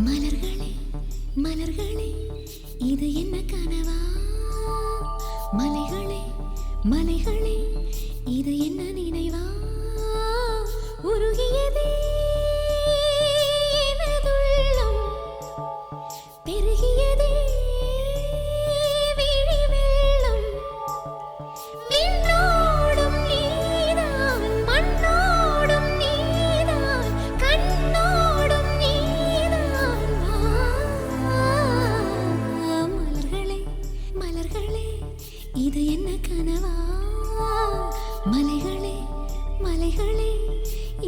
மலர்களே மலர்களே இது என்ன கனவா? மலைகளே மலைகளே இது என்ன நினைவா? உருகியதே எனதுள்ளம், பெருகியதே விழி வெள்ளம். விண்ணோடும் நீதான், மண்ணோடும் நீதான், கண்ணோடும் நீதான். மலர்களே மலர்களே இது என்ன கனவா? மலைகளே மலைகளே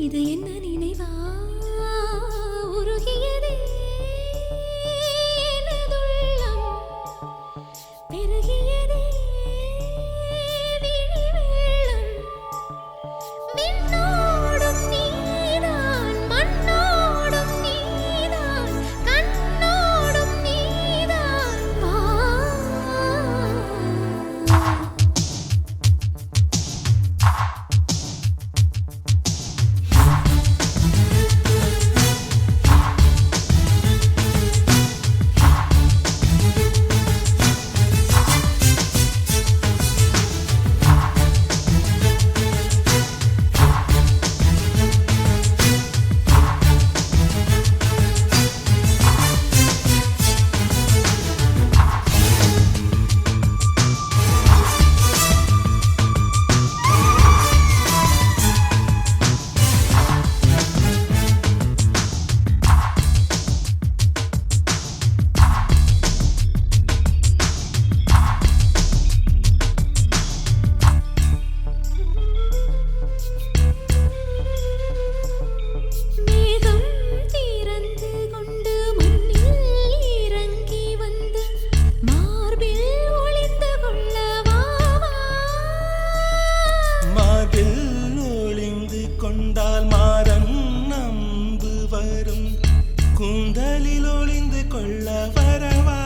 இது என்ன நினைவா? உருகியதே எனதுள்ளம், பெருகியதே விழி வெள்ளம். விண்ணோடும் நீதான், மண்ணோடும் நீதான், கண்ணோடும் நீதான். வா மேகம் திறந்து கொண்டு மண்ணில் இறங்கி வந்து மார்பில் ஒளிந்து கொள்ளவா? மார்பில் ஒளிந்து கொண்டால் மாறன் நம்பு வரும், கூந்தலில் ஒளிந்து கொள்ள வரவா?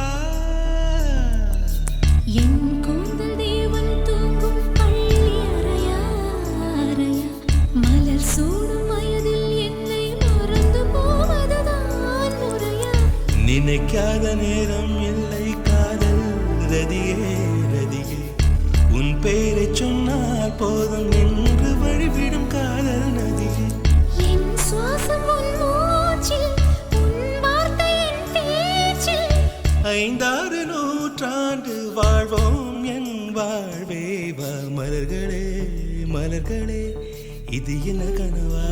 என் கூந்தல் தேவன் தூங்கும் பள்ளி அறையா அறையா? மலர் சூடும் வயதில் என்னை மறந்து போவதுதான் முறையா? நினைக்காத நேரம் இல்லை காதல் ரதியே ரதியே, உன் பேரை சொன்னால் போதும் என்று வழிவிடும் காதல் நதியே. என் சுவாசம் உன் மூச்சில், உன் வார்த்தை என் பேச்சில். 5-6 நூற்றாண்டு வாழ்வோம் என் வாழ்வே. வா மலர்களே மலர்களே இது என்ன கனவா?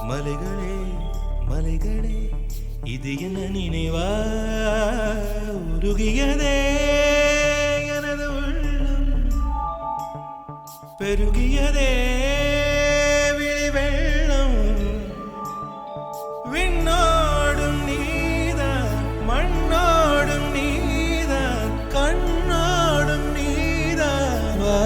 மலைகளே மலைகளே இது என்ன நினைவா? உருகியதே எனது உள்ளம், பெருகியதே விழி வெள்ளம். விண்ணோடும் நீதான், மண்ணோடும் நீதான், கண்ணோடும் நீதான். வா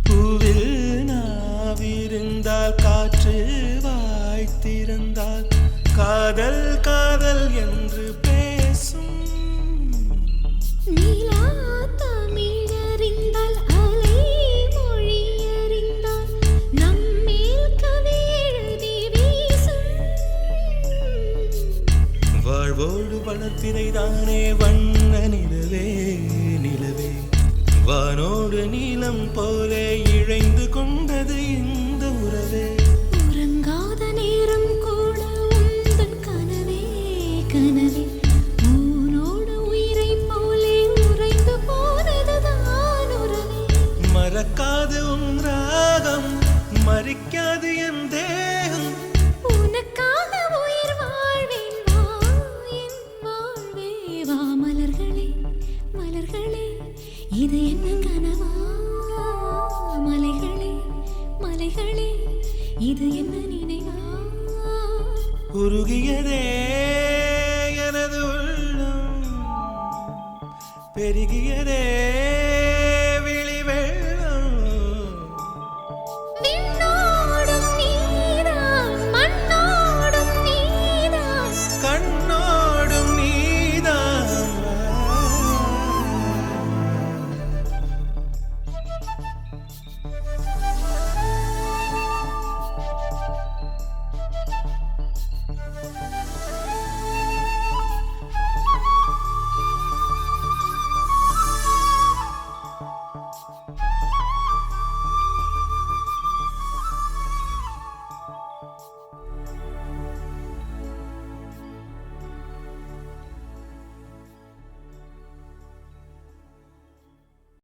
பூவில் நாவிருந்தால் காற்று வாய் காதல் காதல் என்று பேசும் நீலா தமிழறிந்தால் அலை மொழி அறிந்தால் நம்மேல் கவி எழுதி வீசும் வாழ்வோடு வளர்ப்பினைதானே வண்ண நிலவே நிலவே வானோடு நீலம் போலே இழைந்து கொண்டது இந்த உறவே உறங்காத நேரம் கூட உந்தன் கனவே கனவே ஊனோடு உயிரை போலே உறைந்து போனதுதான் உறவே மறக்காது உன் ராகம் மறிக்காது என் தேகம் உனக்காக உயிர் வாழ்வேன் வா என் வாழ்வே வா மலர்களே மலர்களே இது என்ன கனவா மலைகளே மலைகளே இது என்ன நினைவா உருகியதே எனது உள்ளம் பெருகியதே